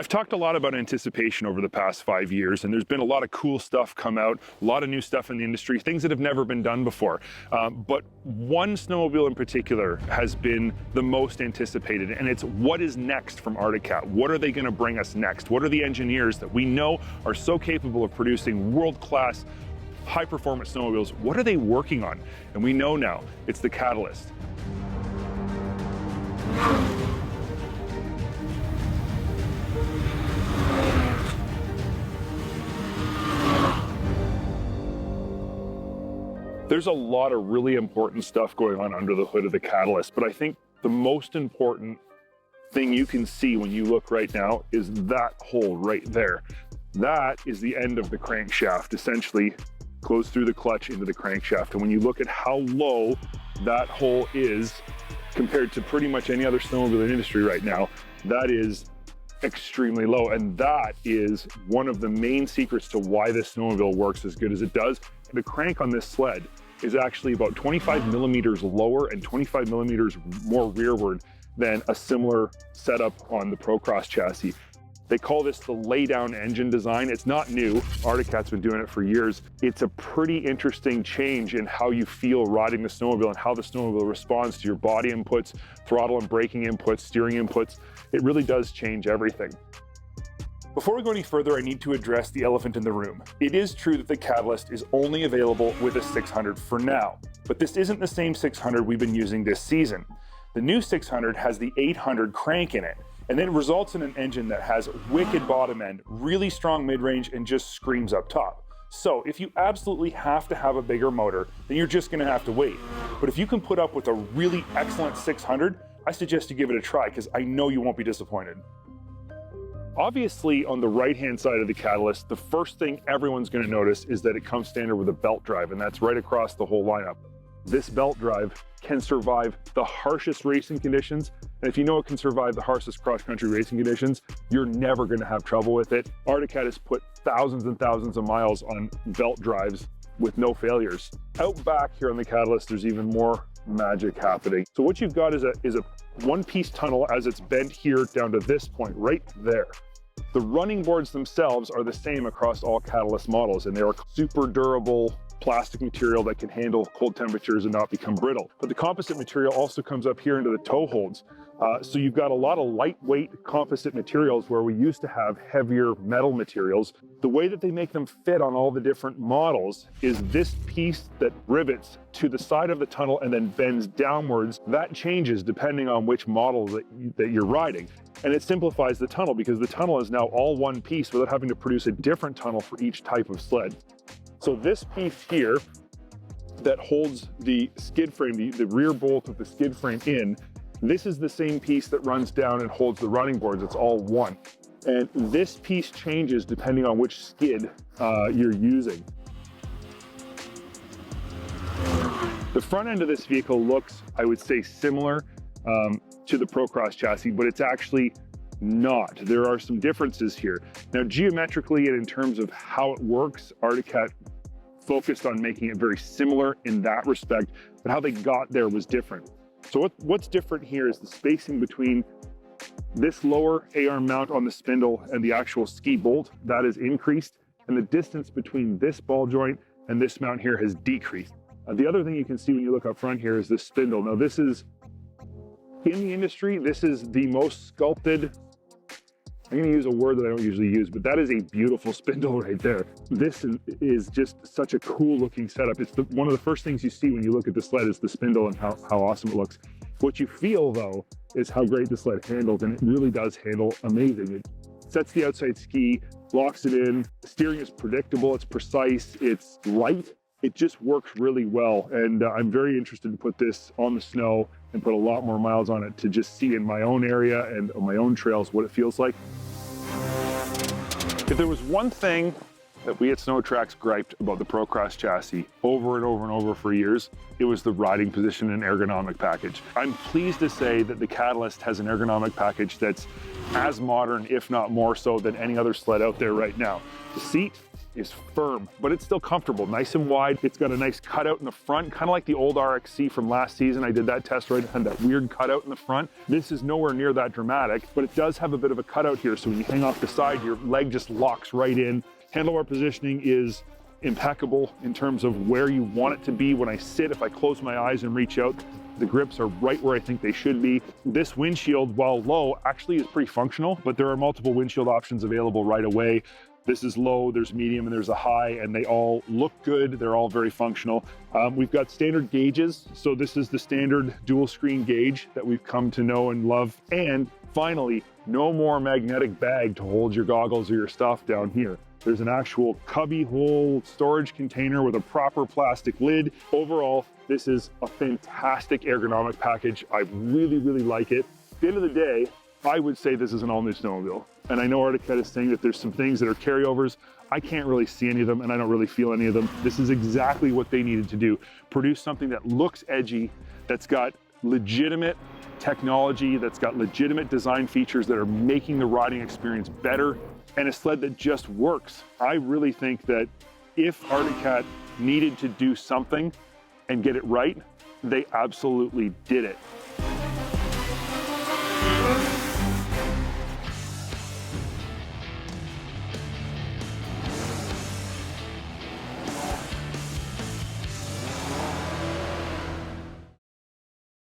I've talked a lot about anticipation over the past 5 years, and there's been a lot of cool stuff come out, a lot of new stuff in the industry, things that have never been done before. But one snowmobile in particular has been the most anticipated, and it's what is next from Arctic Cat. What are they going to bring us next? What are the engineers that we know are so capable of producing world-class, high-performance snowmobiles? What are they working on? And we know now, it's the Catalyst. There's a lot of really important stuff going on under the hood of the Catalyst, but I think the most important thing you can see when you look right now is that hole right there. That is the end of the crankshaft, essentially goes through the clutch into the crankshaft. And when you look at how low that hole is compared to pretty much any other snowmobile in the industry right now, that is extremely low. And that is one of the main secrets to why this snowmobile works as good as it does. The crank on this sled is actually about 25 millimeters lower and 25 millimeters more rearward than a similar setup on the Procross chassis. They call this the laydown engine design. It's not new. Arctic Cat's been doing it for years. It's a pretty interesting change in how you feel riding the snowmobile and how the snowmobile responds to your body inputs, throttle and braking inputs, steering inputs. It really does change everything. Before we go any further, I need to address the elephant in the room. It is true that the Catalyst is only available with a 600 for now, but this isn't the same 600 we've been using this season. The new 600 has the 800 crank in it, and then it results in an engine that has wicked bottom end, really strong mid-range, and just screams up top. So if you absolutely have to have a bigger motor, then you're just gonna have to wait. But if you can put up with a really excellent 600, I suggest you give it a try, because I know you won't be disappointed. Obviously, on the right-hand side of the Catalyst, the first thing everyone's going to notice is that it comes standard with a belt drive, and that's right across the whole lineup. This belt drive can survive the harshest racing conditions, and if you know it can survive the harshest cross-country racing conditions, you're never going to have trouble with it. Arctic Cat has put thousands and thousands of miles on belt drives with no failures. Out back here on the Catalyst, there's even more magic happening. So what you've got is a one-piece tunnel as it's bent here down to this point right there. The running boards themselves are the same across all Catalyst models, and they are super durable plastic material that can handle cold temperatures and not become brittle. But the composite material also comes up here into the toe holds. So you've got a lot of lightweight composite materials where we used to have heavier metal materials. The way that they make them fit on all the different models is this piece that rivets to the side of the tunnel and then bends downwards. That changes depending on which model that you're riding. And it simplifies the tunnel because the tunnel is now all one piece without having to produce a different tunnel for each type of sled. So this piece here that holds the skid frame, the rear bolt of the skid frame in, this is the same piece that runs down and holds the running boards. It's all one. And this piece changes depending on which skid you're using. The front end of this vehicle looks, I would say, similar to the Procross chassis, but it's actually not. There are some differences here. Now, geometrically and in terms of how it works, Arctic Cat focused on making it very similar in that respect, but how they got there was different. So what's different here is the spacing between this lower A-arm mount on the spindle and the actual ski bolt, that is increased, and the distance between this ball joint and this mount here has decreased. The other thing you can see when you look up front here is this spindle. Now this is, in the industry, this is the most sculpted, I'm going to use a word that I don't usually use, but that is a beautiful spindle right there. This is just such a cool looking setup. It's one of the first things you see when you look at the sled is the spindle and how awesome it looks. What you feel though is how great the sled handles, and it really does handle amazing. It sets the outside ski, locks it in, the steering is predictable, it's precise, it's light. It just works really well, and I'm very interested to put this on the snow and put a lot more miles on it to just see in my own area and on my own trails what it feels like. If there was one thing that we at SnowTrax griped about the Procross chassis over and over and over for years, it was the riding position and ergonomic package. I'm pleased to say that the Catalyst has an ergonomic package that's as modern, if not more so, than any other sled out there right now. The seat is firm, but it's still comfortable, nice and wide. It's got a nice cutout in the front, kind of like the old RXC from last season. I did that test ride, it had that weird cutout in the front. This is nowhere near that dramatic, but it does have a bit of a cutout here. So when you hang off the side, your leg just locks right in. Handlebar positioning is impeccable in terms of where you want it to be. When I sit, if I close my eyes and reach out, the grips are right where I think they should be. This windshield, while low, actually is pretty functional, but there are multiple windshield options available right away. This is low, there's medium, and there's a high, and they all look good. They're all very functional. We've got standard gauges. So this is the standard dual screen gauge that we've come to know and love. And finally, no more magnetic bag to hold your goggles or your stuff down here. There's an actual cubby hole storage container with a proper plastic lid. Overall, this is a fantastic ergonomic package. I really, really like it. At the end of the day, I would say this is an all-new snowmobile. And I know Arctic is saying that there's some things that are carryovers. I can't really see any of them, and I don't really feel any of them. This is exactly what they needed to do. Produce something that looks edgy, that's got legitimate technology, that's got legitimate design features that are making the riding experience better, and a sled that just works. I really think that if Arctic needed to do something and get it right, they absolutely did it.